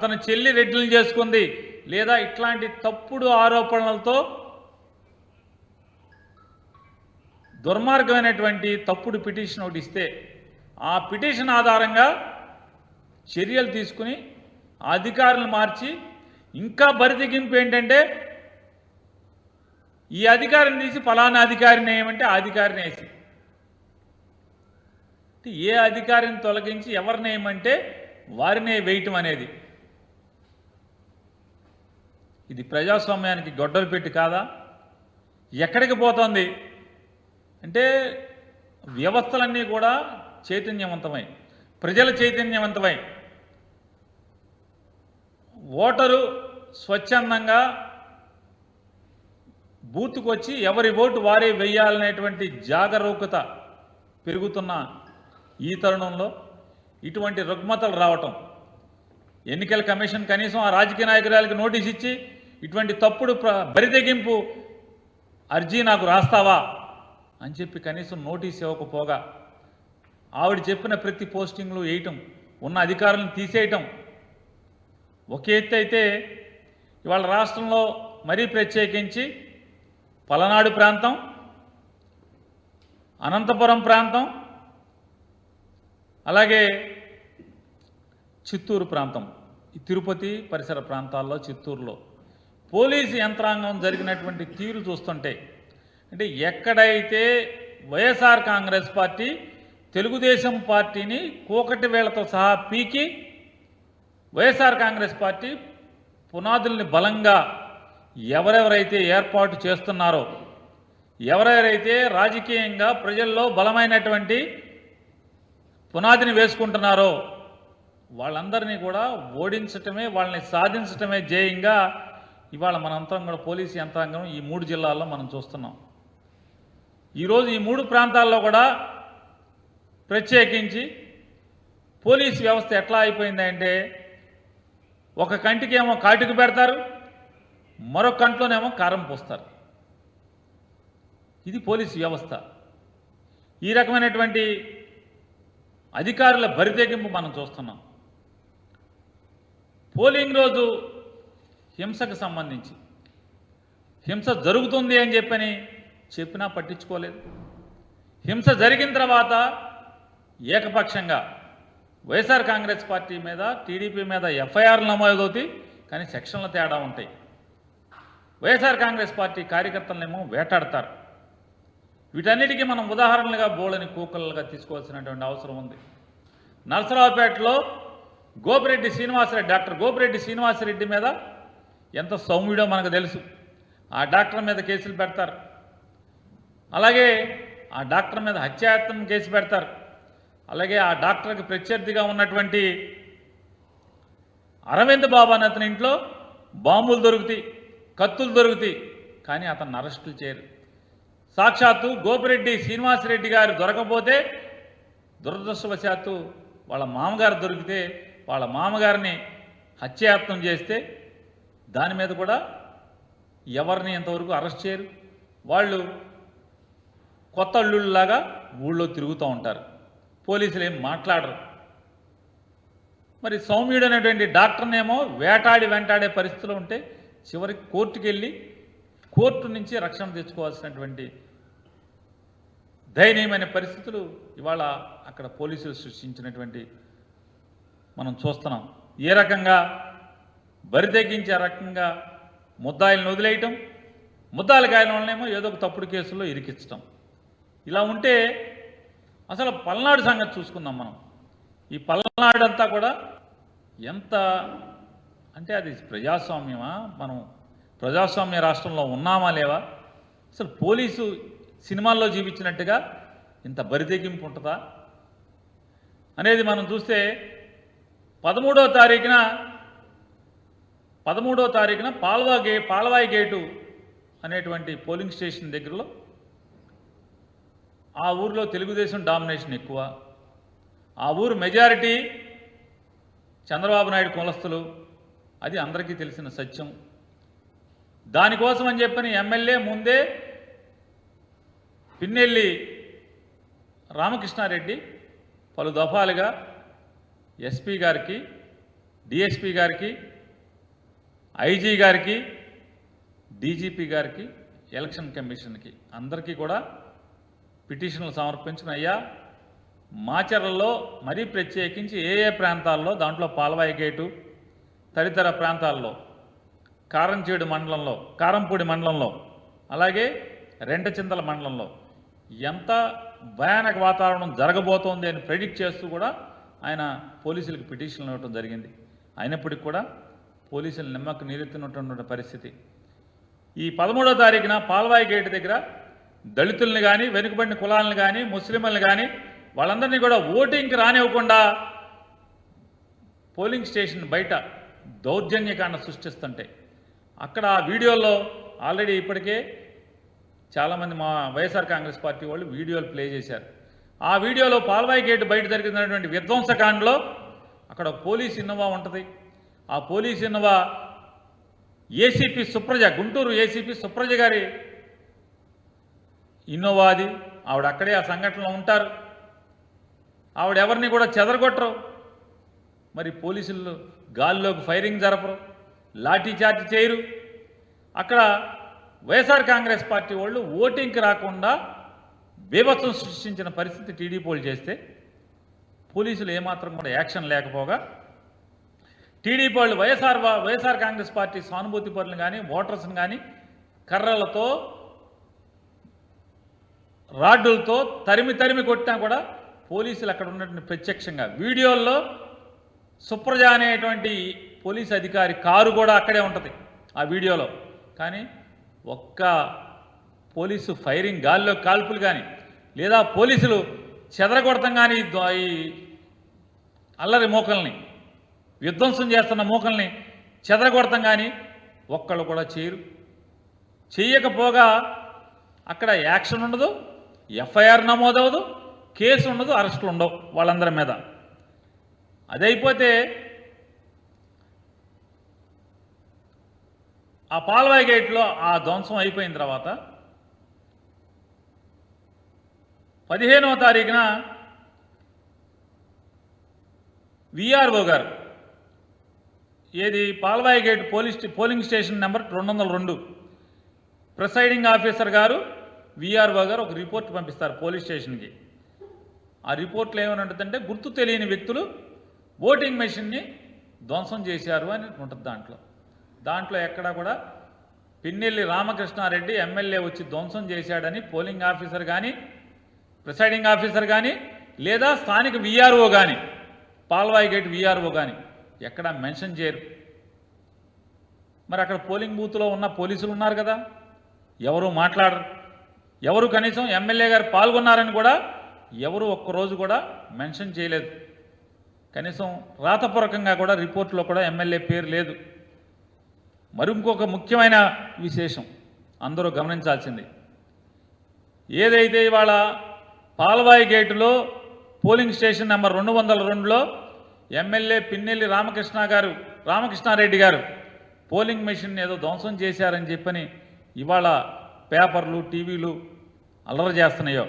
అతని చెల్లి రెడ్డిని చేసుకుంది లేదా ఇట్లాంటి తప్పుడు ఆరోపణలతో దుర్మార్గమైనటువంటి తప్పుడు పిటిషన్ ఒకటి ఇస్తే ఆ పిటిషన్ ఆధారంగా చర్యలు తీసుకుని అధికారులను మార్చి ఇంకా బరితెగింపు ఏంటంటే ఈ అధికారిని తీసి ఫలానా అధికారిని వేయమంటే ఆ అధికారిని వేసి ఏ అధికారిని తొలగించి ఎవరిని వేయమంటే వారినే వేయటం అనేది ఇది ప్రజాస్వామ్యానికి గొడ్డలు పెట్టి కాదా? ఎక్కడికి పోతుంది అంటే వ్యవస్థలన్నీ కూడా చైతన్యవంతమై ప్రజల చైతన్యవంతమై ఓటరు స్వచ్ఛందంగా బూత్కు వచ్చి ఎవరి ఓటు వారే వేయాలనేటువంటి జాగరూకత పెరుగుతున్న ఈ తరుణంలో ఇటువంటి రుగ్మతలు రావటం, ఎన్నికల కమిషన్ కనీసం ఆ రాజకీయ నాయకురాలకు నోటీస్ ఇచ్చి ఇటువంటి తప్పుడు బరితెగింపు అర్జీ నాకు రాస్తావా అని చెప్పి కనీసం నోటీస్ ఇవ్వకపోగా ఆవిడ చెప్పిన ప్రతి పోస్టింగ్లు వేయటం, ఉన్న అధికారులను తీసేయటం ఒక ఎత్తు అయితే ఇవాళ రాష్ట్రంలో మరీ ప్రత్యేకించి పలనాడు ప్రాంతం, అనంతపురం ప్రాంతం, అలాగే చిత్తూరు ప్రాంతం, ఈ తిరుపతి పరిసర ప్రాంతాల్లో చిత్తూరులో పోలీసు యంత్రాంగం జరిగినటువంటి తీరు చూస్తుంటే అంటే ఎక్కడైతే వైఎస్ఆర్ కాంగ్రెస్ పార్టీ తెలుగుదేశం పార్టీని కూకటి వేళ్లతో సహా పీకి వైఎస్ఆర్ కాంగ్రెస్ పార్టీ పునాదుల్ని బలంగా ఎవరెవరైతే ఏర్పాటు చేస్తున్నారో, ఎవరెవరైతే రాజకీయంగా ప్రజల్లో బలమైనటువంటి పునాదిని వేసుకుంటున్నారో వాళ్ళందరినీ కూడా ఓడించటమే, వాళ్ళని సాధించటమే ధ్యేయంగా ఇవాళ మనంతా కూడా పోలీసు యంత్రాంగం ఈ 3 జిల్లాల్లో మనం చూస్తున్నాం. ఈరోజు ఈ 3 ప్రాంతాల్లో కూడా ప్రత్యేకించి పోలీసు వ్యవస్థ ఎట్లా అయిపోయిందంటే ఒక కంటికేమో కాటుకు పెడతారు, మరొక కంట్లోనేమో కారం పోస్తారు. ఇది పోలీసు వ్యవస్థ. ఈ రకమైనటువంటి అధికారుల బరితెగింపు మనం చూస్తున్నాం. పోలింగ్ రోజు హింసకు సంబంధించి హింస జరుగుతుంది అని చెప్పినా పట్టించుకోలేదు. హింస జరిగిన తర్వాత ఏకపక్షంగా వైఎస్ఆర్ కాంగ్రెస్ పార్టీ మీద టీడీపీ మీద ఎఫ్ఐఆర్లు నమోదవుతాయి, కానీ సెక్షన్ల తేడా ఉంటాయి. వైఎస్ఆర్ కాంగ్రెస్ పార్టీ కార్యకర్తలనేమో వేటాడతారు. వీటన్నిటికీ మనం ఉదాహరణలుగా బోళని కూకలుగా తీసుకోవాల్సినటువంటి అవసరం ఉంది. నరసరావుపేటలో గోపిరెడ్డి శ్రీనివాసరెడ్డి, డాక్టర్ గోపిరెడ్డి శ్రీనివాసరెడ్డి మీద ఎంత సౌమ్యుడో మనకు తెలుసు. ఆ డాక్టర్ మీద కేసులు పెడతారు, అలాగే ఆ డాక్టర్ మీద హత్యాయత్నం కేసు పెడతారు, అలాగే ఆ డాక్టర్కి ప్రత్యర్థిగా ఉన్నటువంటి అరవింద్ బాబు అనే అతని ఇంట్లో బాంబులు దొరుకుతాయి, కత్తులు దొరుకుతాయి, కానీ అతన్ని అరెస్టులు చేయరు. సాక్షాత్తు గోపిరెడ్డి శ్రీనివాసరెడ్డి గారు దొరకపోతే దురదృష్టవశాత్తు వాళ్ళ మామగారు దొరికితే వాళ్ళ మామగారిని హత్యాయత్నం చేస్తే దాని మీద కూడా ఎవరిని ఎంతవరకు అరెస్ట్ చేయరు. వాళ్ళు కొత్త అల్లుళ్ళలాగా ఊళ్ళో తిరుగుతూ ఉంటారు, పోలీసులు ఏం మాట్లాడరు. మరి సౌమ్యుడు అనేటువంటి డాక్టర్నేమో వెంటాడే పరిస్థితులు ఉంటే చివరికి కోర్టుకు వెళ్ళి కోర్టు నుంచి రక్షణ తెచ్చుకోవాల్సినటువంటి దయనీయమైన పరిస్థితులు ఇవాళ అక్కడ పోలీసులు సృష్టించినటువంటి మనం చూస్తున్నాం. ఏ రకంగా బరితెగించే రకంగా ముద్దాయిలను వదిలేయటం, ముద్దాయిల గాయలనేమో ఏదో ఒక తప్పుడు కేసుల్లో ఇరికించటం. ఇలా ఉంటే అసలు పల్నాడు సంగతి చూసుకుందాం మనం. ఈ పల్నాడు అంతా కూడా ఎంత అంటే అది ప్రజాస్వామ్యమా, మనం ప్రజాస్వామ్య రాష్ట్రంలో ఉన్నామా లేవా? అసలు పోలీసు సినిమాల్లో చూపించినట్టుగా ఇంత బరితెగింపు ఉంటుందా అనేది మనం చూస్తే 13వ తారీఖున పాల్వాయి గేటు అనేటువంటి పోలింగ్ స్టేషన్ దగ్గరలో ఆ ఊరిలో తెలుగుదేశం డామినేషన్ ఎక్కువ. ఆ ఊరు మెజారిటీ చంద్రబాబు నాయుడు కులస్తులు, అది అందరికీ తెలిసిన సత్యం. దానికోసం అని చెప్పని ఎమ్మెల్యే ముందే పిన్నెల్లి రామకృష్ణారెడ్డి పలు దఫాలుగా ఎస్పీ గారికి డిఎస్పి గారికి, ఐజీ గారికి, డీజీపీ గారికి, ఎలక్షన్ కమిషన్కి అందరికీ కూడా పిటిషన్లు సమర్పించిన అయ్యా మాచర్లలో మరీ ప్రత్యేకించి ఏ ఏ ప్రాంతాల్లో, దాంట్లో పాల్వాయి గేటు తదితర ప్రాంతాల్లో, కారంపూడి మండలంలో అలాగే రెంటచింతల మండలంలో ఎంత భయానక వాతావరణం జరగబోతోంది అని ప్రెడిక్ట్ చేస్తూ కూడా ఆయన పోలీసులకు పిటిషన్లు ఇవ్వడం జరిగింది. అయినప్పటికీ కూడా పోలీసులు నిమ్మకు నీరెత్తినటువంటి పరిస్థితి. ఈ 13వ తారీఖున పాల్వాయి గేటు దగ్గర దళితుల్ని కానీ, వెనుకబడిన కులాలను కానీ, ముస్లింలను కానీ వాళ్ళందరినీ కూడా ఓటింగ్కి రానివ్వకుండా పోలింగ్ స్టేషన్ బయట దౌర్జన్యకాండ సృష్టిస్తుంటే అక్కడ ఆ వీడియోలో ఆల్రెడీ ఇప్పటికే చాలామంది మా వైఎస్ఆర్ కాంగ్రెస్ పార్టీ వాళ్ళు వీడియోలు ప్లే చేశారు. ఆ వీడియోలో పాల్వాయి గేటు బయట జరిగినటువంటి విధ్వంసకాండలో అక్కడ పోలీస్ ఇన్నోవా ఉంటుంది. ఆ police Innova ACP Supraja, Guntur ACP Supraja గారి ఇన్నోవా అది. ఆవిడ అక్కడే ఆ సంఘటనలో ఉంటారు. ఆవిడ ఎవరిని కూడా చెదరగొట్టరు. మరి పోలీసులు గాల్లోకి ఫైరింగ్ జరపరు, లాఠీ చార్జ్ చేయరు. అక్కడ వైఎస్ఆర్ కాంగ్రెస్ పార్టీ వాళ్ళు ఓటింగ్కి రాకుండా బీభత్సం సృష్టించిన పరిస్థితి టీడీపీ వాళ్ళు చేస్తే పోలీసులు ఏమాత్రం కూడా యాక్షన్ లేకపోగా టీడీపీ వాళ్ళు వైఎస్ఆర్ కాంగ్రెస్ పార్టీ సానుభూతి పరులను కానీ, ఓటర్స్ని కానీ కర్రలతో, రాడ్డులతో తరిమి కొట్టినా కూడా పోలీసులు అక్కడ ఉన్నటువంటి ప్రత్యక్షంగా వీడియోల్లో సుప్రజ అనేటువంటి పోలీసు అధికారి కారు కూడా అక్కడే ఉంటుంది ఆ వీడియోలో. కానీ ఒక్క పోలీసు ఫైరింగ్, గాల్లో కాల్పులు కానీ, లేదా పోలీసులు చెదరగొడతాం కానీ ఈ అల్లరి మూకల్ని, విధ్వంసం చేస్తున్న మూకల్ని చెదరగొడతాం కానీ ఒక్కళ్ళు కూడా చేయరు. చెయ్యకపోగా అక్కడ యాక్షన్ ఉండదు, ఎఫ్ఐఆర్ నమోదవదు, కేసు ఉండదు, అరెస్టులు ఉండవు వాళ్ళందరి మీద. అదైపోతే ఆ పాల్వాయి గేట్లో ఆ ధ్వంసం అయిపోయిన తర్వాత 15వ తారీఖున విఆర్ఓ గారు, ఏది Palvai gate polling station number 202 presiding officer గారు, విఆర్ఓ గారు ఒక రిపోర్ట్ పంపిస్తారు పోలీస్ స్టేషన్కి. ఆ రిపోర్ట్లో ఏమని ఉంటుందంటే గుర్తు తెలియని వ్యక్తులు ఓటింగ్ మెషిన్ని ధ్వంసం చేశారు అని ఉంటుంది. దాంట్లో ఎక్కడా కూడా పిన్నెల్లి రామకృష్ణారెడ్డి ఎమ్మెల్యే వచ్చి ధ్వంసం చేశాడని పోలింగ్ ఆఫీసర్ కానీ, ప్రిసైడింగ్ ఆఫీసర్ కానీ, లేదా స్థానిక విఆర్ఓ కానీ, పాల్వాయి గేట్ విఆర్ఓ కానీ ఎక్కడా మెన్షన్ చేయరు. మరి అక్కడ పోలింగ్ బూత్లో ఉన్న పోలీసులు ఉన్నారు కదా, ఎవరు మాట్లాడరు. ఎవరు కనీసం ఎమ్మెల్యే గారు పాల్గొన్నారని కూడా ఎవరు ఒక్కరోజు కూడా మెన్షన్ చేయలేదు. కనీసం రాతపూర్వకంగా కూడా రిపోర్ట్లో కూడా ఎమ్మెల్యే పేరు లేదు. మరి ఇంకొక ముఖ్యమైన విశేషం అందరూ గమనించాల్సింది, ఏదైతే ఇవాళ Palvai గేటులో polling station number 202లో MLA Pinnelli Ramakrishna Reddy గారు పోలింగ్ మెషిన్ ఏదో ధ్వంసం చేశారని చెప్పని ఇవాళ పేపర్లు, టీవీలు అల్లరి చేస్తున్నాయో,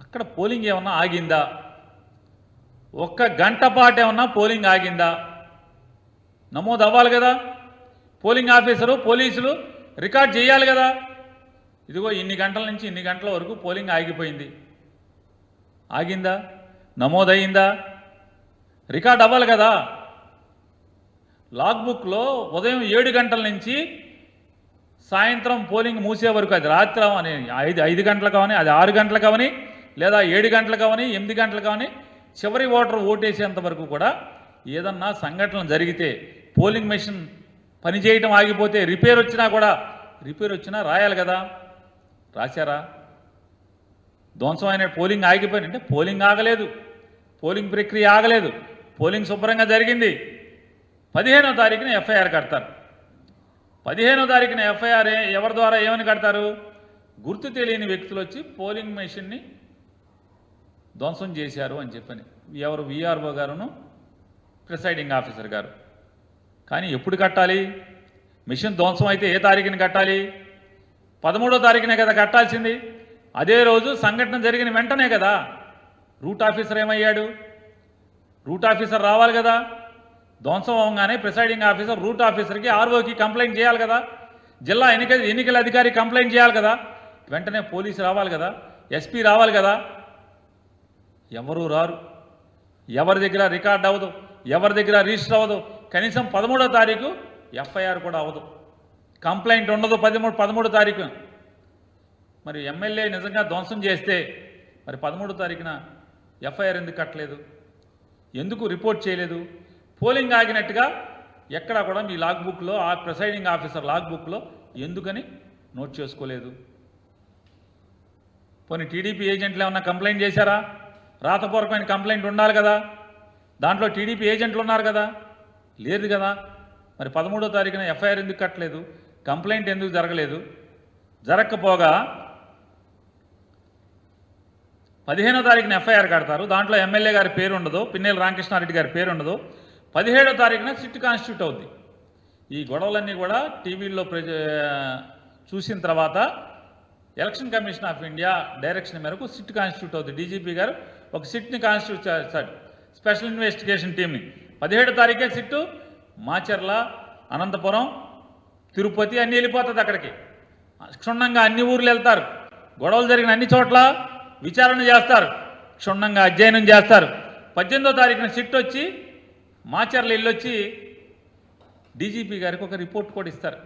అక్కడ పోలింగ్ ఏమన్నా ఆగిందా? ఒక్క గంట పాటు ఏమన్నా పోలింగ్ ఆగిందా? నమోదు అవ్వాలి కదా, పోలింగ్ ఆఫీసరు, పోలీసులు రికార్డ్ చేయాలి కదా. ఇదిగో ఇన్ని గంటల నుంచి ఇన్ని గంటల వరకు పోలింగ్ ఆగిపోయింది. ఆగిందా? నమోదయ్యిందా? రికార్డ్ అవ్వాలి కదా. లాగ్బుక్లో ఉదయం 7 గంటల నుంచి సాయంత్రం పోలింగ్ మూసే వరకు, అది రాత్రి అని 5 గంటలకు అవని, అది 6 గంటలకు అవని, లేదా 7 గంటలకు అవని, 8 గంటలకు అవని, చివరి ఓటర్ ఓటేసేంత వరకు కూడా ఏదన్నా సంఘటన జరిగితే, పోలింగ్ మెషిన్ పనిచేయటం ఆగిపోతే, రిపేర్ వచ్చినా రాయాలి కదా. రాశారా? ధ్వంసమైన పోలింగ్ ఆగిపోయిందంటే పోలింగ్ ఆగలేదు, పోలింగ్ ప్రక్రియ ఆగలేదు, పోలింగ్ శుభ్రంగా జరిగింది. 15వ తారీఖున ఎఫ్ఐఆర్ కడతారు. 15వ తారీఖున ఎఫ్ఐఆర్ ఎవరి ద్వారా ఏమని కడతారు? గుర్తు తెలియని వ్యక్తులు వచ్చి పోలింగ్ మెషిన్ని ధ్వంసం చేశారు అని చెప్పని. ఎవరు? విఆర్ఓ గారును ప్రిసైడింగ్ ఆఫీసర్ గారు. కానీ ఎప్పుడు కట్టాలి? మిషన్ ధ్వంసం అయితే ఏ తారీఖున కట్టాలి? 13వ తారీఖునే కదా కట్టాల్సింది. అదే రోజు సంఘటన జరిగిన వెంటనే కదా. రూట్ ఆఫీసర్ ఏమయ్యాడు? రూట్ ఆఫీసర్ రావాలి కదా. ధ్వంసం అవగానే ప్రిసైడింగ్ ఆఫీసర్ రూట్ ఆఫీసర్కి ఆర్ఓకి కంప్లైంట్ చేయాలి కదా, జిల్లా ఎన్నికల అధికారి కంప్లైంట్ చేయాలి కదా, వెంటనే పోలీసు రావాలి కదా, ఎస్పీ రావాలి కదా. ఎవరు రారు, ఎవరి దగ్గర రికార్డ్ అవ్వదు, ఎవరి దగ్గర రిజిస్టర్ అవ్వదు. కనీసం 13వ తారీఖు ఎఫ్ఐఆర్ కూడా అవ్వదు, కంప్లైంట్ ఉండదు 13వ తారీఖు. మరి ఎమ్మెల్యే నిజంగా ధ్వంసం చేస్తే మరి 13వ తారీఖున ఎఫ్ఐఆర్ ఎందుకు కట్టలేదు, ఎందుకు రిపోర్ట్ చేయలేదు? పోలింగ్ ఆగినట్టుగా ఎక్కడా కూడా మీ లాగ్ బుక్లో, ఆ ప్రిసైడింగ్ ఆఫీసర్ లాగ్ బుక్లో ఎందుకని నోట్ చేసుకోలేదు? పోనీ టీడీపీ ఏజెంట్లు ఏమన్నా కంప్లైంట్ చేశారా? రాతపూర్వకమైన కంప్లైంట్ ఉండాలి కదా, దాంట్లో టీడీపీ ఏజెంట్లు ఉన్నారు కదా, లేదు కదా. మరి 13వ తారీఖున ఎఫ్ఐఆర్ ఎందుకు కట్టలేదు, కంప్లైంట్ ఎందుకు జరగలేదు? జరగకపోగా 15వ తారీఖున ఎఫ్ఐఆర్ కడతారు, దాంట్లో ఎమ్మెల్యే గారి పేరు ఉండదు, పిన్నెల్లి రామకృష్ణారెడ్డి గారి పేరు ఉండదు. 17వ తారీఖున సిట్ కాన్స్టిట్యూట్ అవుద్ది. ఈ గొడవలన్నీ కూడా టీవీల్లో చూసిన తర్వాత election commission of India direction మేరకు సిట్ కాన్స్టిట్యూట్ అవుతుంది. డీజీపీ గారు ఒక సిట్ని కాన్స్టిట్యూట్ చేస్తాడు, స్పెషల్ ఇన్వెస్టిగేషన్ టీమ్ని. 17వ తారీఖే సిట్టు మాచర్ల, అనంతపురం, తిరుపతి అన్నీ వెళ్ళిపోతుంది. అక్కడికి క్షుణ్ణంగా అన్ని ఊర్లు వెళ్తారు, గొడవలు జరిగిన అన్ని చోట్ల విచారణ చేస్తారు, క్షుణ్ణంగా అధ్యయనం చేస్తారు. 18వ తారీఖున సిట్ వచ్చి మాచర్ల వెళ్ళొచ్చి డీజీపీ గారికి ఒక రిపోర్ట్ కూడా ఇస్తారు.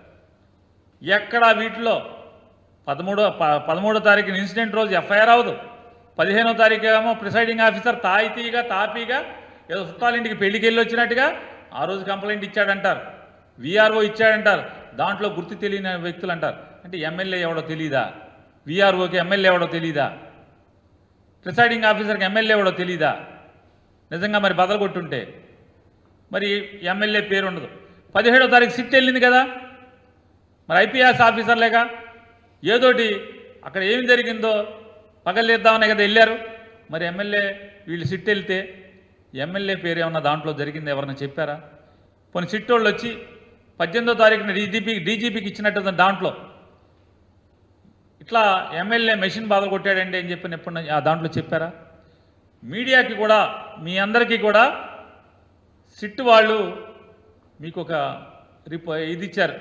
ఎక్కడా వీటిలో 13వ తారీఖున ఇన్సిడెంట్ రోజు ఎఫ్ఐఆర్ అవ్వదు. 15వ తారీఖు ఏమో ప్రిసైడింగ్ ఆఫీసర్ తాపీగా ఏదో చుట్టాలింటికి పెళ్లికి వెళ్ళి వచ్చినట్టుగా ఆ రోజు కంప్లైంట్ ఇచ్చాడంటారు, విఆర్ఓ ఇచ్చాడంటారు, దాంట్లో గుర్తు తెలియని వ్యక్తులు అంటారు. అంటే ఎమ్మెల్యే ఎవడో తెలీదా? విఆర్ఓకి ఎమ్మెల్యే ఎవడో తెలీదా? ప్రిసైడింగ్ ఆఫీసర్కి ఎమ్మెల్యే ఎవడో తెలీదా? నిజంగా మరి బదలు కొట్టుంటే మరి ఎమ్మెల్యే పేరు ఉండదు. 17వ తారీఖు సిట్ వెళ్ళింది కదా, మరి ఐపీఎస్ ఆఫీసర్లేగా ఏదోటి అక్కడ ఏమి జరిగిందో పగలేద్దామనే కదా వెళ్ళారు. మరి ఎమ్మెల్యే వీళ్ళు సిట్ వెళ్తే ఎమ్మెల్యే పేరు ఏమన్నా దాంట్లో జరిగింది ఎవరన్నా చెప్పారా? కొన్ని సిట్ వాళ్ళు వచ్చి 18వ తారీఖున డీజీపీకి ఇచ్చినట్టు దాంట్లో ఇట్లా ఎమ్మెల్యే మెషిన్ బాధ కొట్టాడండి అని చెప్పి ఎప్పుడు దాంట్లో చెప్పారా? మీడియాకి కూడా మీ అందరికీ కూడా సిట్ వాళ్ళు మీకు ఒక ఇది ఇచ్చారు,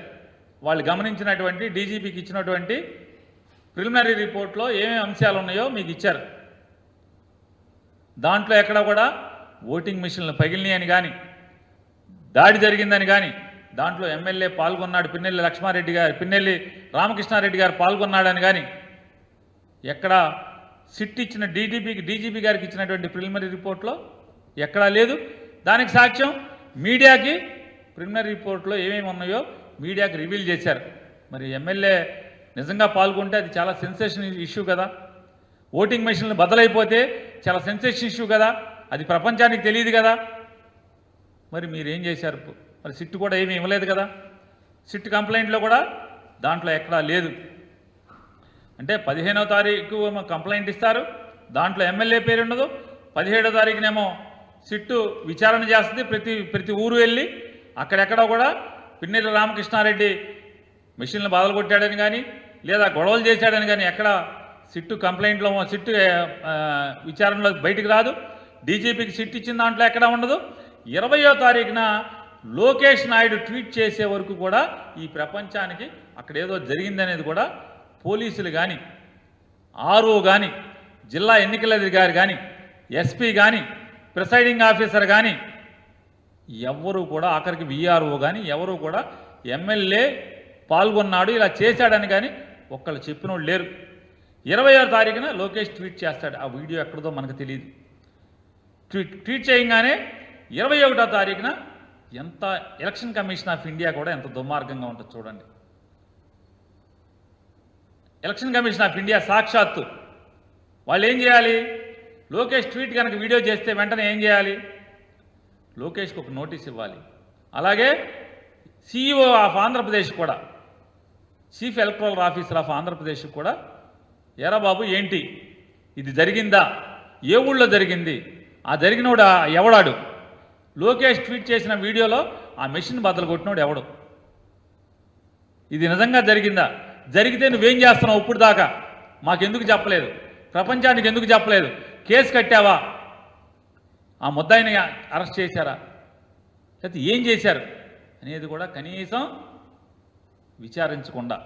వాళ్ళు గమనించినటువంటి డీజీపీకి ఇచ్చినటువంటి ప్రిలిమినరీ రిపోర్ట్లో ఏమేమి అంశాలు ఉన్నాయో మీకు ఇచ్చారు. దాంట్లో ఎక్కడ కూడా ఓటింగ్ మిషన్లు పగిలినాయి అని కానీ, దాడి జరిగిందని కానీ, దాంట్లో ఎమ్మెల్యే పాల్గొన్నాడు, పిన్నెల్లి రామకృష్ణారెడ్డి గారు పాల్గొన్నాడని కానీ ఎక్కడ సిట్ ఇచ్చిన డీజీపీ గారికి ఇచ్చినటువంటి ప్రిలిమినరీ రిపోర్ట్లో ఎక్కడా లేదు. దానికి సాక్ష్యం మీడియాకి ప్రిలిమినరీ రిపోర్ట్లో ఏమేమి ఉన్నాయో మీడియాకి రివీల్ చేశారు. మరి ఎమ్మెల్యే నిజంగా పాల్గొంటే అది చాలా సెన్సేషన్ ఇష్యూ కదా, ఓటింగ్ మెషిన్లు బదలైపోతే చాలా సెన్సేషన్ ఇష్యూ కదా, అది ప్రపంచానికి తెలియదు కదా. మరి మీరేం చేశారు? మరి సిట్ కూడా ఏమీ ఇవ్వలేదు కదా, సిట్ కంప్లైంట్లో కూడా దాంట్లో ఎక్కడా లేదు. అంటే 15వ తారీఖు కంప్లైంట్ ఇస్తారు, దాంట్లో ఎమ్మెల్యే పేరు ఉండదు. 17వ తారీఖునేమో సిట్టు విచారణ చేస్తుంది, ప్రతి ఊరు వెళ్ళి అక్కడెక్కడ కూడా పిన్నెల్లి రామకృష్ణారెడ్డి మెషిన్లు బాధలు కొట్టాడని కానీ లేదా గొడవలు చేశాడని కానీ ఎక్కడ సిట్టు కంప్లైంట్లో సిట్టు విచారణలో బయటికి రాదు. డీజీపీకి సిట్ ఇచ్చిన దాంట్లో ఎక్కడా ఉండదు. 20వ తారీఖున లోకేష్ నాయుడు ట్వీట్ చేసే వరకు కూడా ఈ ప్రపంచానికి అక్కడ ఏదో జరిగిందనేది కూడా పోలీసులు కానీ, ఆర్ఓ కానీ, జిల్లా ఎన్నికల అధికారి కానీ, ఎస్పీ కానీ, ప్రిసైడింగ్ ఆఫీసర్ కానీ ఎవరు కూడా, ఆఖరికి విఆర్ఓ కానీ ఎవరు కూడా ఎమ్మెల్యే పాల్గొన్నాడు ఇలా చేశాడని కానీ ఒక్కళ్ళు చెప్పినోళ్ళు లేరు. 20వ తారీఖున లోకేష్ ట్వీట్ చేస్తాడు, ఆ వీడియో ఎక్కడదో మనకు తెలియదు. ట్వీట్ చేయగానే 21వ తారీఖున ఎంత ఎలక్షన్ కమిషన్ ఆఫ్ ఇండియా కూడా ఎంత దుర్మార్గంగా ఉంటుంది చూడండి. ఎలక్షన్ కమిషన్ ఆఫ్ ఇండియా సాక్షాత్తు వాళ్ళు ఏం చేయాలి? లోకేష్ ట్వీట్ కనుక వీడియో చేస్తే వెంటనే ఏం చేయాలి? లోకేష్కి ఒక నోటీస్ ఇవ్వాలి. అలాగే సిఇఓ ఆఫ్ ఆంధ్రప్రదేశ్ కూడా, chief electoral officer of Andhra Pradesh కూడా, ఎరా బాబు ఏంటి ఇది జరిగిందా, ఏ ఊళ్ళో జరిగింది, ఆ జరిగినోడు ఎవడాడు, లోకేష్ ట్వీట్ చేసిన వీడియోలో ఆ మెషిన్ బద్దలు కొట్టినోడు ఎవడు, ఇది నిజంగా జరిగిందా, జరిగితే నువ్వేం చేస్తున్నావు ఇప్పుడు దాకా మాకెందుకు చెప్పలేదు, ప్రపంచానికి ఎందుకు చెప్పలేదు, కేసు కట్టావా, ఆ ముద్దాయిని అరెస్ట్ చేశారా, లేకపోతే ఏం చేశారు అనేది కూడా కనీసం విచారించకుండా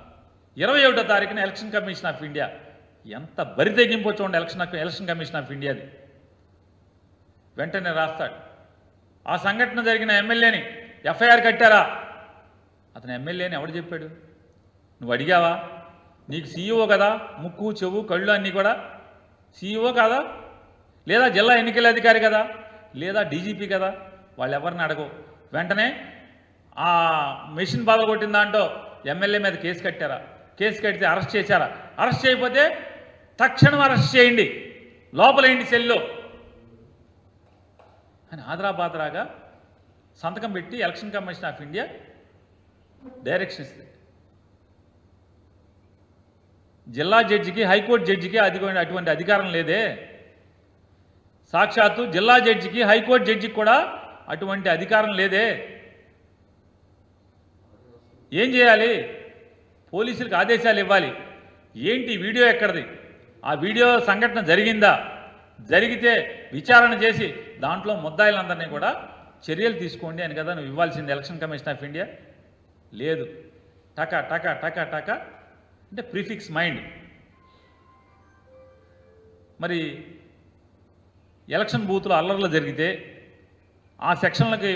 21వ తారీఖున ఎలక్షన్ కమిషన్ ఆఫ్ ఇండియా ఎంత బరి తెగింపో చూడండి. ఎలక్షన్ కమిషన్ ఆఫ్ ఇండియాది వెంటనే రాస్తాడు, ఆ సంఘటన జరిగిన ఎమ్మెల్యేని ఎఫ్ఐఆర్ కట్టారా? అతను ఎమ్మెల్యేని ఎవడు చెప్పాడు? నువ్వు అడిగావా? నీకు సీఈఓ కదా, ముక్కు చెవు కళ్ళు అన్నీ కూడా సీఈఓ కాదా? లేదా జిల్లా ఎన్నికల అధికారి కదా, లేదా డీజీపీ కదా? వాళ్ళు ఎవరిని అడగవు. వెంటనే ఆ మెషిన్ బాధగొట్టిన దాంట్లో ఎమ్మెల్యే మీద కేసు కట్టారా? కేసు కడితే అరెస్ట్ చేశారా? అరెస్ట్ చేయకపోతే తక్షణం అరెస్ట్ చేయండి, లోపలేండి సెల్లో అని ఆదరాబాదరాగా సంతకం పెట్టి election commission of India direction ఇస్తుంది. జిల్లా జడ్జికి, హైకోర్టు జడ్జికి అటువంటి అధికారం లేదే. సాక్షాత్తు జిల్లా జడ్జికి, హైకోర్టు జడ్జికి కూడా అటువంటి అధికారం లేదే. ఏం చేయాలి? పోలీసులకు ఆదేశాలు ఇవ్వాలి. ఏంటి వీడియో ఎక్కడిది? ఆ వీడియో సంఘటన జరిగిందా? జరిగితే విచారణ చేసి దాంట్లో ముద్దాయిలందరినీ కూడా చర్యలు తీసుకోండి అని కదా నువ్వు ఇవ్వాల్సింది ఎలక్షన్ కమిషన్ ఆఫ్ ఇండియా. లేదు, టకా టకా టకా టకా అంటే ప్రిఫిక్స్ మైండ్. మరి ఎలక్షన్ బూత్లో అల్లర్లు జరిగితే ఆ సెక్షన్లకి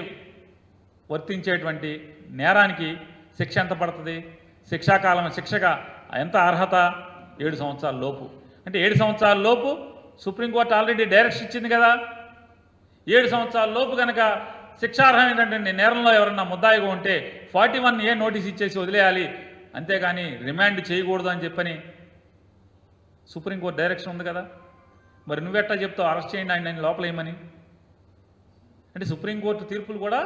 వర్తించేటువంటి నేరానికి శిక్ష ఎంత పడుతుంది? శిక్షాకాలం శిక్షగా ఎంత అర్హత? 7 సంవత్సరాల లోపు. అంటే 7 సంవత్సరాల లోపు సుప్రీంకోర్టు ఆల్రెడీ డైరెక్షన్ ఇచ్చింది కదా. 7 సంవత్సరాల లోపు కనుక శిక్షార్హమైనటువంటి నేరంలో ఎవరన్నా ముద్దాయిగా ఉంటే 41A నోటీస్ ఇచ్చేసి వదిలేయాలి, అంతేగాని రిమాండ్ చేయకూడదు అని చెప్పని సుప్రీంకోర్టు డైరెక్షన్ ఉంది కదా. మరి నువ్వెట్టా చెప్తావు అరెస్ట్ చేయండి ఆయన లోపలేయమని? అంటే సుప్రీంకోర్టు తీర్పులు కూడా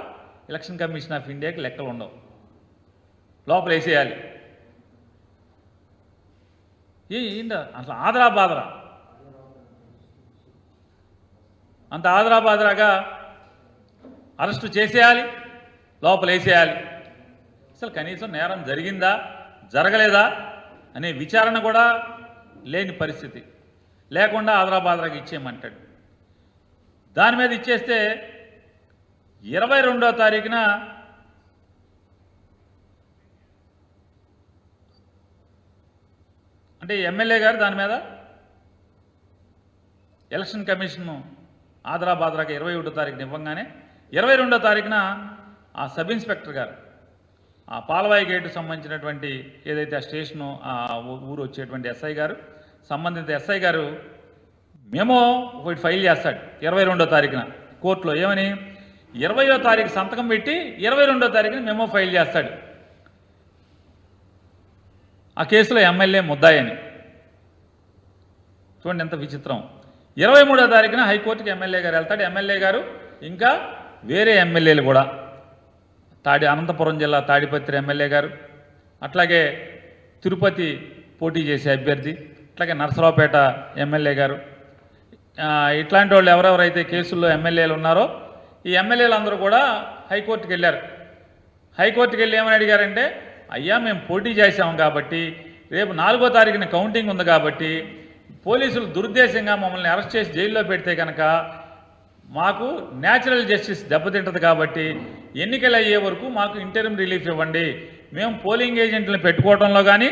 ఎలక్షన్ కమిషన్ ఆఫ్ ఇండియాకి లెక్కలు ఉండవు, లోపల వేసేయాలి. ఏంట అసలు ఆదరాబాదరా? అంత ఆదరాబాదరాగా అరెస్టు చేసేయాలి, లోపల వేసేయాలి. అసలు కనీసం నేరం జరిగిందా జరగలేదా అనే విచారణ కూడా లేని పరిస్థితి. లేకుండా ఆదరాబాదరాగా ఇచ్చేయమంటాడు. దాని మీద ఇచ్చేస్తే 22వ తారీఖున అంటే ఎమ్మెల్యే గారు దాని మీద ఎలక్షన్ కమిషన్ ఆదరాబాదరాగా 21వ తారీఖున ఇవ్వగానే 22వ తారీఖున ఆ సబ్ ఇన్స్పెక్టర్ గారు ఆ పాలవాయి గేటు సంబంధించినటువంటి ఏదైతే ఆ స్టేషను ఆ ఊరు వచ్చేటువంటి ఎస్ఐ గారు, సంబంధిత ఎస్ఐ గారు మెమో ఒకటి ఫైల్ చేస్తాడు 22వ తారీఖున కోర్టులో. ఏమని? 20వ తారీఖు సంతకం పెట్టి 22వ తారీఖున మెమో ఫైల్ చేస్తాడు. ఆ కేసులో ఎమ్మెల్యే ముద్దాయని. చూడండి ఎంత విచిత్రం. 23వ తారీఖున హైకోర్టుకి ఎమ్మెల్యే గారు వెళ్తాడు. ఎమ్మెల్యే గారు ఇంకా వేరే ఎమ్మెల్యేలు కూడా, అనంతపురం జిల్లా తాడిపత్రి ఎమ్మెల్యే గారు, అట్లాగే తిరుపతి పోటీ చేసే అభ్యర్థి, అట్లాగే నరసరావుపేట ఎమ్మెల్యే గారు, ఇట్లాంటి వాళ్ళు ఎవరెవరైతే కేసుల్లో ఎమ్మెల్యేలు ఉన్నారో ఈ ఎమ్మెల్యేలు అందరూ కూడా హైకోర్టుకి వెళ్ళారు. హైకోర్టుకి వెళ్ళి ఏమని అడిగారంటే, అయ్యా మేము పోటీ చేసాం కాబట్టి రేపు 4వ తారీఖున కౌంటింగ్ ఉంది కాబట్టి పోలీసులు దురుద్దేశంగా మమ్మల్ని అరెస్ట్ చేసి జైల్లో పెడితే కనుక మాకు న్యాచురల్ జస్టిస్ దెబ్బతింటది కాబట్టి ఎన్నికలు అయ్యే వరకు మాకు ఇంటరిమ్ రిలీఫ్ ఇవ్వండి. మేము పోలింగ్ ఏజెంట్లను పెట్టుకోవడంలో కానీ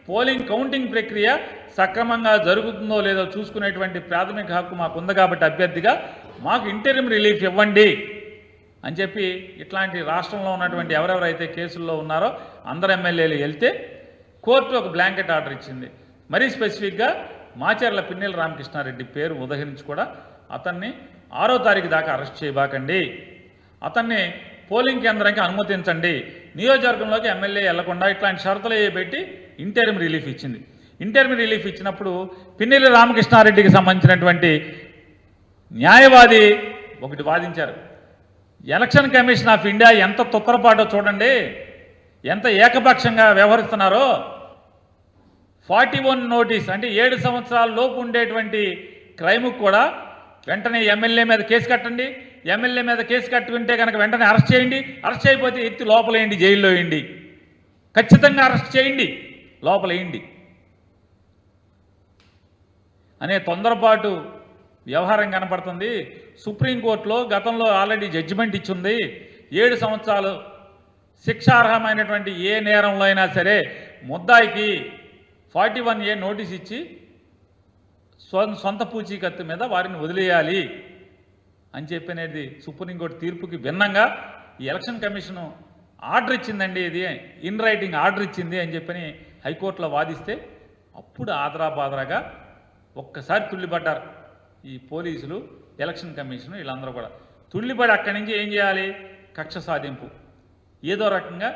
పోలింగ్ కౌంటింగ్ ప్రక్రియ సక్రమంగా జరుగుతుందో లేదో చూసుకునేటువంటి ప్రాథమిక హక్కు మాకు ఉంది కాబట్టి అభ్యర్థిగా మాకు ఇంటరిమ్ రిలీఫ్ ఇవ్వండి అని చెప్పి ఇట్లాంటి రాష్ట్రంలో ఉన్నటువంటి ఎవరెవరైతే కేసుల్లో ఉన్నారో అందరు ఎమ్మెల్యేలు వెళ్తే కోర్టు ఒక బ్లాంకెట్ ఆర్డర్ ఇచ్చింది. మరీ స్పెసిఫిక్గా మాచర్ల పిన్నెల రామకృష్ణారెడ్డి పేరు ఉదహరించి కూడా అతన్ని 6వ తారీఖు దాకా అరెస్ట్ చేయబాకండి, అతన్ని పోలింగ్ కేంద్రానికి అనుమతించండి, నియోజకవర్గంలోకి ఎమ్మెల్యే వెళ్లకుండా ఇట్లాంటి షరతులు పెట్టి ఇంటరిమ్ రిలీఫ్ ఇచ్చింది. ఇంటరిమ్ రిలీఫ్ ఇచ్చినప్పుడు పిన్నెల రామకృష్ణారెడ్డికి సంబంధించినటువంటి న్యాయవాది ఒకటి వాదించారు. ఎలక్షన్ కమిషన్ ఆఫ్ ఇండియా ఎంత తొత్తరపాటో చూడండి, ఎంత ఏకపక్షంగా వ్యవహరిస్తున్నారో. 41 నోటీస్ అంటే 7 సంవత్సరాల లోపు ఉండేటువంటి క్రైమ్కి కూడా వెంటనే ఎమ్మెల్యే మీద కేసు కట్టండి, ఎమ్మెల్యే మీద కేసు కట్టుకుంటే కనుక వెంటనే అరెస్ట్ చేయండి, అరెస్ట్ చేయకపోతే ఎత్తి లోపలేయండి, జైల్లో వేయండి, ఖచ్చితంగా అరెస్ట్ చేయండి, లోపలేయండి అనే తొందరపాటు వ్యవహారం కనపడుతుంది. సుప్రీంకోర్టులో గతంలో ఆల్రెడీ జడ్జిమెంట్ ఇచ్చింది. 7 సంవత్సరాలు శిక్షార్హమైనటువంటి ఏ నేరంలో అయినా సరే ముద్దాయికి 41A నోటీస్ ఇచ్చి సొంత పూచీకత్తు మీద వారిని వదిలేయాలి అని చెప్పినది సుప్రీంకోర్టు తీర్పుకి భిన్నంగా ఈ ఎలక్షన్ కమిషను ఆర్డర్ ఇచ్చిందండి, ఇది ఇన్ రైటింగ్ ఆర్డర్ ఇచ్చింది అని చెప్పని హైకోర్టులో వాదిస్తే అప్పుడు ఆదరాబాదరాగా ఒక్కసారి తుళ్ళిపడ్డారు ఈ పోలీసులు, ఎలక్షన్ కమిషను, వీళ్ళందరూ కూడా తుళ్ళిపడి అక్కడి నుంచి ఏం చేయాలి, కక్ష సాధింపు. ఏదో రకంగా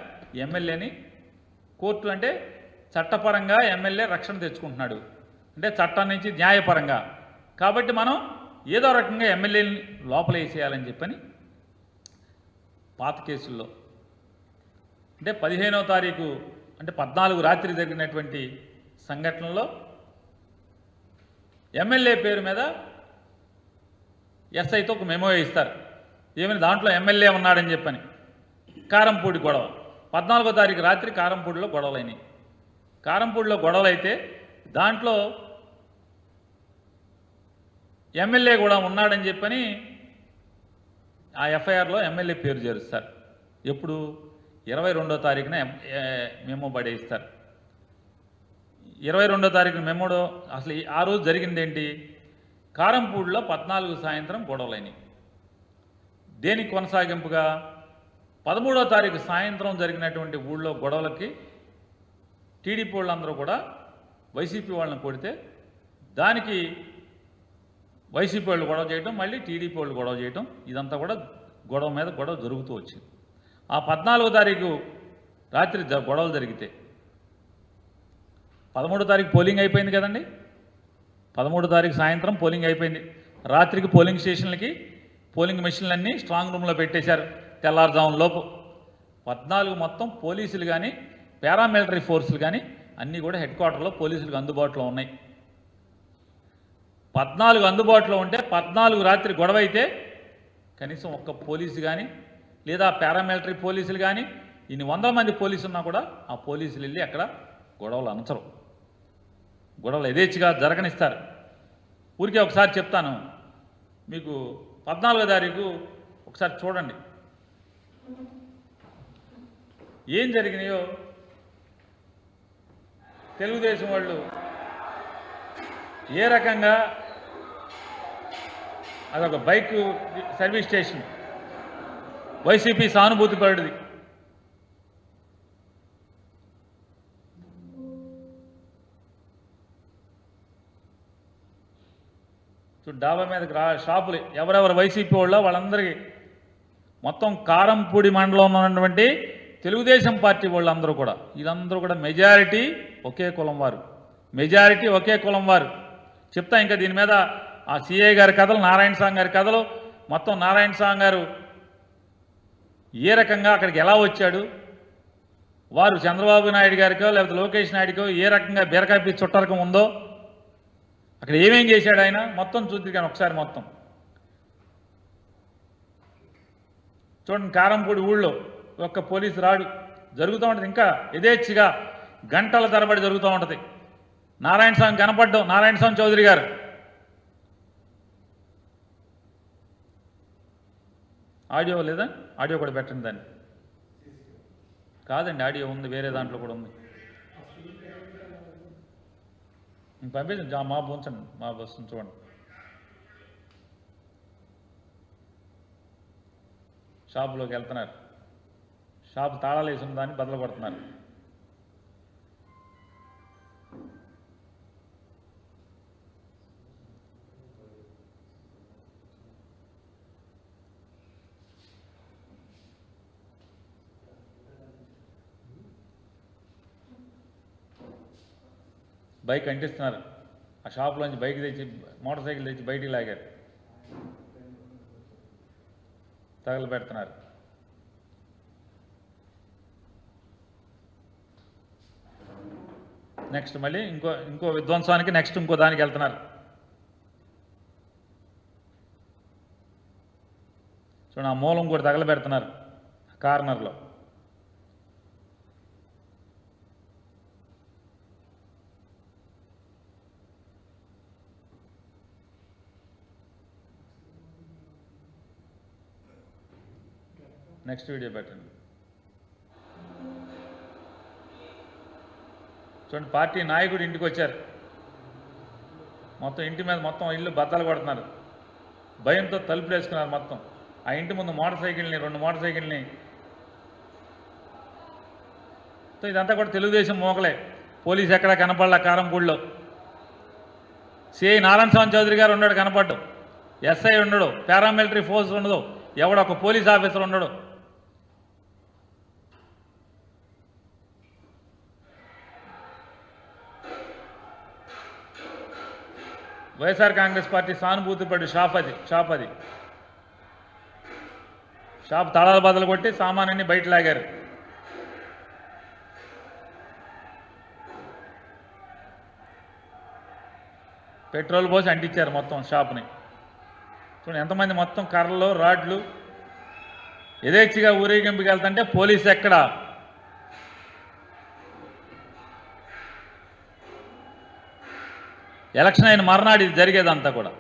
ఎమ్మెల్యేని కోర్టు అంటే చట్టపరంగా ఎమ్మెల్యే రక్షణ తెచ్చుకుంటున్నాడు, అంటే చట్టం నుంచి న్యాయపరంగా, కాబట్టి మనం ఏదో రకంగా ఎమ్మెల్యేని లోపల వేసేయాలని చెప్పని పాత కేసుల్లో అంటే 15వ తారీఖు అంటే 14 రాత్రి జరిగినటువంటి సంఘటనలో ఎమ్మెల్యే పేరు మీద ఎస్ఐతో ఒక మెమో ఇస్తారు, ఏమైనా దాంట్లో ఎమ్మెల్యే ఉన్నాడని చెప్పని. కారంపూడి గొడవ 14వ తారీఖు రాత్రి కారంపూడిలో గొడవలైనవి. కారంపూడిలో గొడవలైతే దాంట్లో ఎమ్మెల్యే కూడా ఉన్నాడని చెప్పని ఆ ఎఫ్ఐఆర్లో ఎమ్మెల్యే పేరు చేరుస్తారు. ఎప్పుడు 22వ తారీఖున మెమో పడేస్తారు. 22వ తారీఖున మెమోలో అసలు ఆ రోజు జరిగింది ఏంటి, కారంపూడిలో 14 సాయంత్రం గొడవలైనవి. దేనికి కొనసాగింపుగా 13వ తారీఖు సాయంత్రం జరిగినటువంటి ఊళ్ళో గొడవలకి టీడీపీ వాళ్ళందరూ కూడా వైసీపీ వాళ్ళని కొడితే దానికి వైసీపీ వాళ్ళు గొడవ చేయడం, మళ్ళీ టీడీపీ వాళ్ళు గొడవ చేయడం, ఇదంతా కూడా గొడవ మీద గొడవ జరుగుతూ వచ్చింది. ఆ 14వ తారీఖు రాత్రి గొడవలు జరిగితే 13వ తారీఖు పోలింగ్ అయిపోయింది కదండి, 13వ తారీఖు సాయంత్రం పోలింగ్ అయిపోయింది. రాత్రికి పోలింగ్ స్టేషన్లకి పోలింగ్ మెషిన్లన్నీ స్ట్రాంగ్ రూమ్లో పెట్టేశారు తెల్లారుజామున లోపు. 14 మొత్తం పోలీసులు కానీ పారామిలిటరీ ఫోర్సులు కానీ అన్నీ కూడా హెడ్ క్వార్టర్లో పోలీసులకు అందుబాటులో ఉన్నాయి. 14 అందుబాటులో ఉంటే 14 రాత్రి గొడవ అయితే కనీసం ఒక్క పోలీసు కానీ లేదా పారామిలిటరీ పోలీసులు కానీ ఇన్ని 100 మంది పోలీసులు ఉన్నా కూడా ఆ పోలీసులు వెళ్ళి అక్కడ గొడవలు అనచరు, గొడవలు యథేచ్ఛగా జరగనిస్తారు. ఊరికే ఒకసారి చెప్తాను మీకు, 14వ తారీఖు ఒకసారి చూడండి ఏం జరిగినాయో. తెలుగుదేశం వాళ్ళు ఏ రకంగా అదొక బైక్ సర్వీస్ స్టేషన్, వైసీపీ సానుభూతి పరుడిది. డాబా మీదకి షాపులు ఎవరెవరు వైసీపీ వాళ్ళ వాళ్ళందరికీ మొత్తం కారంపూడి మండలంలో ఉన్నటువంటి తెలుగుదేశం పార్టీ వాళ్ళందరూ కూడా, ఇదందరూ కూడా మెజారిటీ ఒకే కులం వారు, మెజారిటీ ఒకే కులం వారు. చెప్తా ఇంకా దీని మీద ఆ సిఐ గారి కథలు, నారాయణ స్వామి గారి కథలు, మొత్తం నారాయణ స్వామి గారు ఏ రకంగా అక్కడికి ఎలా వచ్చాడు, వారు చంద్రబాబు నాయుడు గారికో లేకపోతే లోకేష్ నాయుడికో ఏ రకంగా బీరకాయ చుట్టరకం ఉందో, అక్కడ ఏమేం చేశాడు ఆయన మొత్తం చూద్దాం ఒకసారి. మొత్తం చూడండి, కారంపూడి ఊళ్ళో ఒక్క పోలీసు రాడు, జరుగుతూ ఉంటుంది ఇంకా యథేచ్ఛగా గంటల తరబడి జరుగుతూ ఉంటుంది. నారాయణ స్వామి కనపడ్డం, నారాయణ స్వామి చౌదరి గారు ఆడియో లేదా, ఆడియో కూడా పెట్టండి దాన్ని. కాదండి ఆడియో ఉంది, వేరే దాంట్లో కూడా ఉంది, పంపించండి. మా ఉంచండి, మా వస్తుంది చూడండి. షాపులోకి వెళ్తున్నారు, షాపు తాళాలు వేసి ఉన్న దాన్ని బదులు కొడుతున్నారు. బైక్ అంటిస్తున్నారు, ఆ షాపులోంచి బైక్ తెచ్చి మోటార్ సైకిల్ తెచ్చి బయటికి లాగారు, తగలు పెడుతున్నారు. నెక్స్ట్ మళ్ళీ ఇంకో విధ్వంసానికి నెక్స్ట్ ఇంకో దానికి వెళ్తున్నారు. చూడండి, ఆ మూలం కూడా తగలబెడుతున్నారు కార్నర్లో. నెక్స్ట్ వీడియో పెట్టండి. చూడండి, పార్టీ నాయకుడు ఇంటికి వచ్చారు, మొత్తం ఇంటి మీద మొత్తం ఇల్లు బద్దలు కొడుతున్నారు, భయంతో తలుపులు వేసుకున్నారు మొత్తం. ఆ ఇంటి ముందు రెండు మోటార్ సైకిల్ని ఇదంతా కూడా తెలుగుదేశం మోకలే. పోలీసు ఎక్కడా కనపడలా కారంపూడిలో. సిఐ నారాయణ స్వామి చౌదరి గారు ఉన్నాడు, కనపడ్డు. ఎస్ఐ ఉండడు, పారామిలిటరీ ఫోర్స్ ఉండదు, ఎవడొక పోలీస్ ఆఫీసర్ ఉండడు. వైఎస్ఆర్ కాంగ్రెస్ పార్టీ సానుభూతి పడి షాప్ అది షాప్ తాళాలు బద్దలు కొట్టి సామాన్యాన్ని బయట లాగారు. పెట్రోల్ పోసి అంటించారు మొత్తం షాప్ని. చూడండి ఎంతమంది, మొత్తం కర్రలు రాడ్లు యథేచ్ఛగా ఊరేగింపుకి వెళ్తుంటే పోలీసు ఎక్కడ? ఎలక్షన్ అయిన మర్నాడు ఇది జరిగేదంతా కూడా.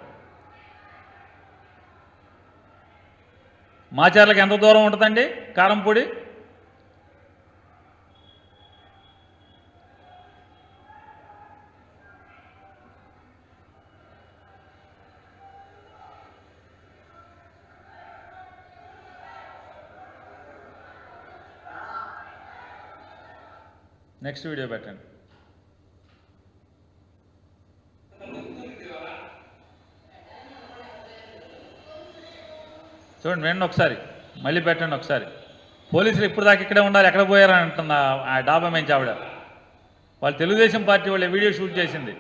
మాచర్లకు ఎంత దూరం ఉంటుందండి కారంపూడి? నెక్స్ట్ వీడియో పెట్టండి. చూడండి, వెండి ఒకసారి మళ్ళీ పెట్టండి ఒకసారి. పోలీసులు ఇప్పుడు దాకా ఇక్కడే ఉండాలి, ఎక్కడ పోయారని అంటున్న ఆ డాబా నుంచి ఆవిడ. వాళ్ళు తెలుగుదేశం పార్టీ వాళ్ళ వీడియో షూట్ చేసింది.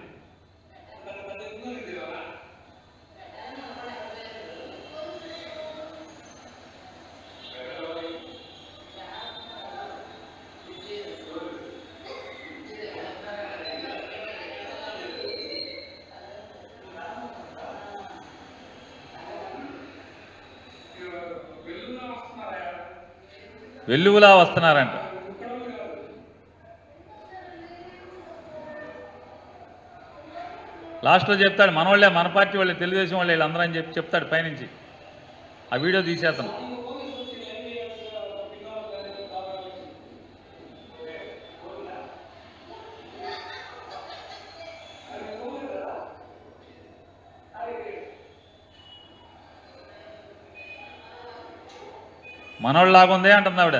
వెల్లువలా వస్తున్నారంట. లాస్ట్లో చెప్తాడు, మనవాళ్ళే, మన పార్టీ వాళ్ళే, తెలుగుదేశం వాళ్ళే వీళ్ళందరూ అని చెప్తాడు పైనుంచి. ఆ వీడియో తీసేస్తాను. మనోళ్ళలాగుందే అంటుంది ఆవిడ.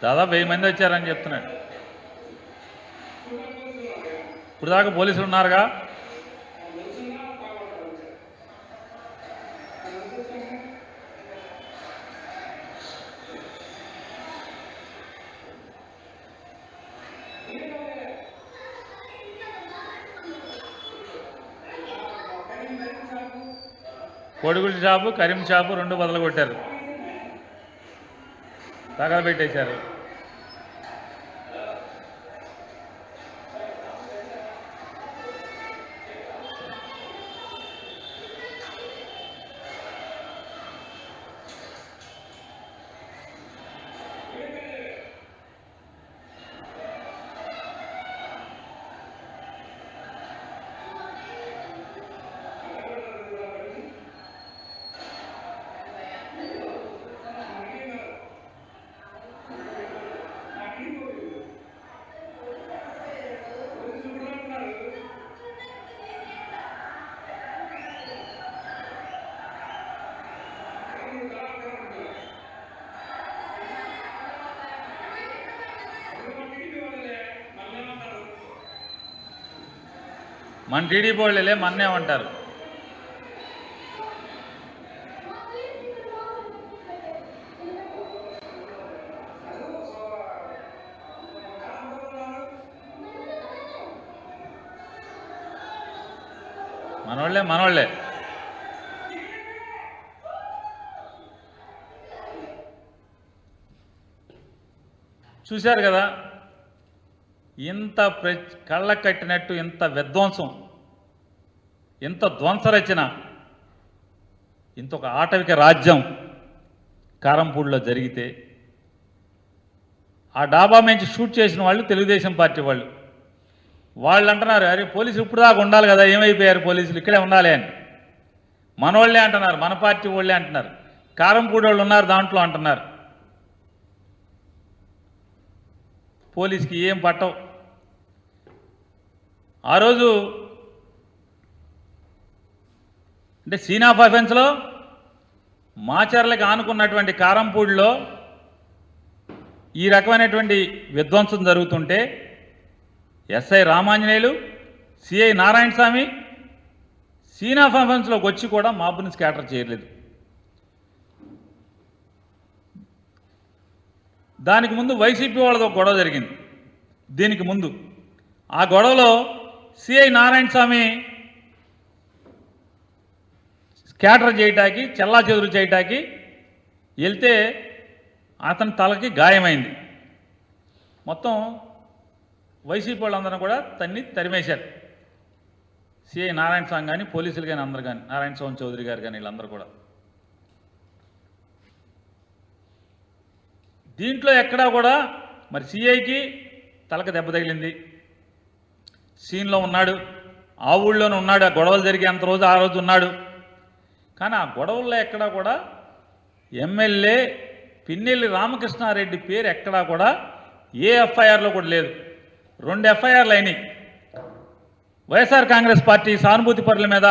దాదాపు 1000 మంది వచ్చారని చెప్తున్నాడు. ఇప్పుడు దాకా పోలీసులు ఉన్నారుగా. కోడిగుడ్డు షాపు, కరీం షాపు 2 బదులు కొట్టారు, తగలబెట్టేశారు. మన టీడీపీ వాళ్ళే మన్నేమంటారు. మనోళ్ళే చూశారు కదా, ఇంత కళ్ళ కట్టినట్టు ఇంత విధ్వంసం, ఇంత ధ్వంసరచన ఇంతొక ఆటవిక రాజ్యం కారంపూడిలో జరిగితే ఆ డాబా నుంచి షూట్ చేసిన వాళ్ళు తెలుగుదేశం పార్టీ వాళ్ళు అంటున్నారు, అరే పోలీసులు ఇప్పుడు దాకా ఉండాలి కదా, ఏమైపోయారు పోలీసులు, ఇక్కడే ఉండాలి అని. మన వాళ్ళే అంటున్నారు, మన పార్టీ వాళ్ళే అంటున్నారు, కారంపూడి వాళ్ళు ఉన్నారు దాంట్లో అంటున్నారు. పోలీస్కి ఏం పట్టవు. ఆ రోజు అంటే సీన్ ఆఫ్ అఫెన్స్లో మాచర్లకి ఆనుకున్నటువంటి కారంపూడిలో ఈ రకమైనటువంటి విధ్వంసం జరుగుతుంటే SI Ramanjaneyulu, CI Narayanaswamy scene of అఫెన్స్లోకి వచ్చి కూడా మాబ్ని స్కాటర్ చేయలేదు. దానికి ముందు వైసీపీ వాళ్ళతో గొడవ జరిగింది. దీనికి ముందు ఆ గొడవలో సిఐ నారాయణస్వామి స్కాటర్ చేయటానికి, చెల్లా చెదురు చేయటానికి వెళ్తే అతని తలకి గాయమైంది. మొత్తం వైసీపీ వాళ్ళందరూ కూడా తరిమేశారు. సిఐ నారాయణస్వామి కానీ, పోలీసులు కానీ, అందరు కానీ, నారాయణస్వామి చౌదరి గారు కానీ, వీళ్ళందరూ కూడా. దీంట్లో ఎక్కడా కూడా మరి సిఐకి తలకు దెబ్బ తగిలింది, సీన్లో ఉన్నాడు, ఆ ఊళ్ళోనే ఉన్నాడు, ఆ గొడవలు జరిగేంత రోజు ఆ రోజు ఉన్నాడు. కానీ ఆ గొడవల్లో ఎక్కడా కూడా ఎమ్మెల్యే పిన్నెల్లి రామకృష్ణారెడ్డి పేరు ఎక్కడా కూడా ఏ ఎఫ్ఐఆర్లో కూడా లేదు. 2 ఎఫ్ఐఆర్లు అయినాయి. వైఎస్ఆర్ కాంగ్రెస్ పార్టీ సానుభూతి పరుల మీద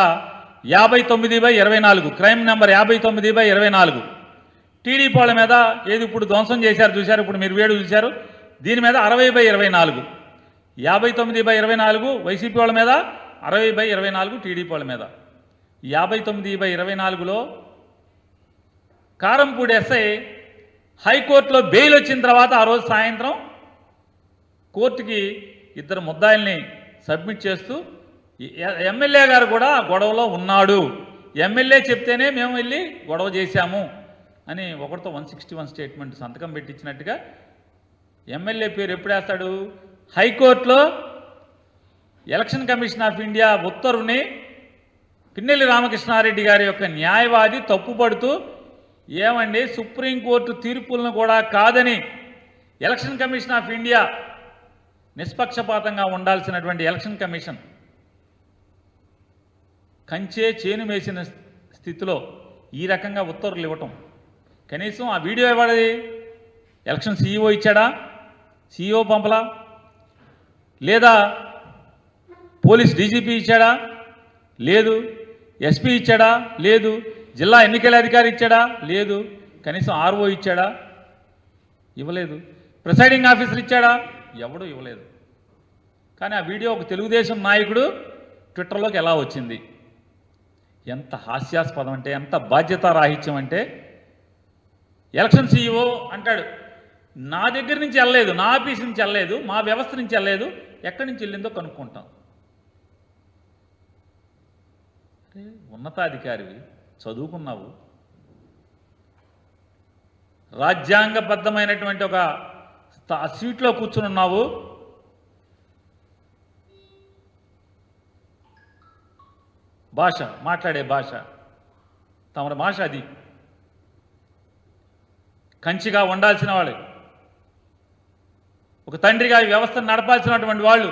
59/24, క్రైమ్ నెంబర్ 59/24. టీడీపీ వాళ్ళ మీద ఏది ఇప్పుడు ధ్వంసం చేశారు చూశారు, ఇప్పుడు మీరు వేడు చూశారు, దీని మీద 60/24. 59/24 వైసీపీ వాళ్ళ మీద, 60/24 టీడీపీ వాళ్ళ మీద. 59/24లో కారంపూడి ఎస్ఐ హైకోర్టులో బెయిల్ వచ్చిన తర్వాత ఆ రోజు సాయంత్రం కోర్టుకి 2 ముద్దాయిల్ని సబ్మిట్ చేస్తూ ఎమ్మెల్యే గారు కూడా గొడవలో ఉన్నాడు, ఎమ్మెల్యే చెప్తేనే మేము వెళ్ళి గొడవ చేశాము అని ఒకరితో 161 స్టేట్మెంట్ సంతకం పెట్టించినట్టుగా ఎమ్మెల్యే పేరు ఎప్పుడు వేస్తాడు? హైకోర్టులో election commission of India ఉత్తర్వుని Pinnelli Ramakrishna Reddy గారి యొక్క న్యాయవాది తప్పుపడుతూ, ఏమండి సుప్రీంకోర్టు తీర్పులను కూడా కాదని ఎలక్షన్ కమిషన్ ఆఫ్ ఇండియా నిష్పక్షపాతంగా ఉండాల్సినటువంటి ఎలక్షన్ కమిషన్ కంచే చేను వేసిన స్థితిలో ఈ రకంగా ఉత్తర్వులు ఇవ్వటం, కనీసం ఆ వీడియో ఇవ్వడది ఎలక్షన్ సీఈఓ ఇచ్చాడా? సీఈఓ పంపలా? లేదా పోలీస్ డీజీపీ ఇచ్చాడా? లేదు. ఎస్పీ ఇచ్చాడా? లేదు. జిల్లా ఎన్నికల అధికారి ఇచ్చాడా? లేదు. కనీసం ఆర్ఓ ఇచ్చాడా? ఇవ్వలేదు. ప్రిసైడింగ్ ఆఫీసర్ ఇచ్చాడా? ఎవడూ ఇవ్వలేదు. కానీ ఆ వీడియో ఒక తెలుగుదేశం నాయకుడు ట్విట్టర్లోకి ఎలా వచ్చింది? ఎంత హాస్యాస్పదం అంటే, ఎంత బాధ్యతారాహిత్యం అంటే, ఎలక్షన్ సీఈఓ అంటాడు, నా దగ్గర నుంచి వెళ్ళలేదు, నా ఆఫీస్ నుంచి వెళ్ళలేదు, మా వ్యవస్థ నుంచి వెళ్ళలేదు, ఎక్కడి నుంచి వెళ్ళిందో కనుక్కుంటాం. ఉన్నతాధికారివి, చదువుకున్నావు, రాజ్యాంగబద్ధమైనటువంటి ఒక సీట్లో కూర్చుని ఉన్నావు, భాష, మాట్లాడే భాష, తమ భాష అది. కంచిగా ఉండాల్సిన వాళ్ళు, ఒక తండ్రిగా ఈ వ్యవస్థను నడపాల్సినటువంటి వాళ్ళు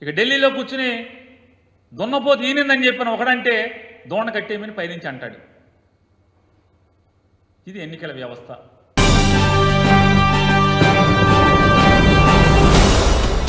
ఇక ఢిల్లీలో కూర్చుని దున్నపోతు ఈనిందని చెప్పిన ఒకడంటే దోణ కట్టేమని పైనుంచి అంటాడు. ఇది ఎన్నికల వ్యవస్థ.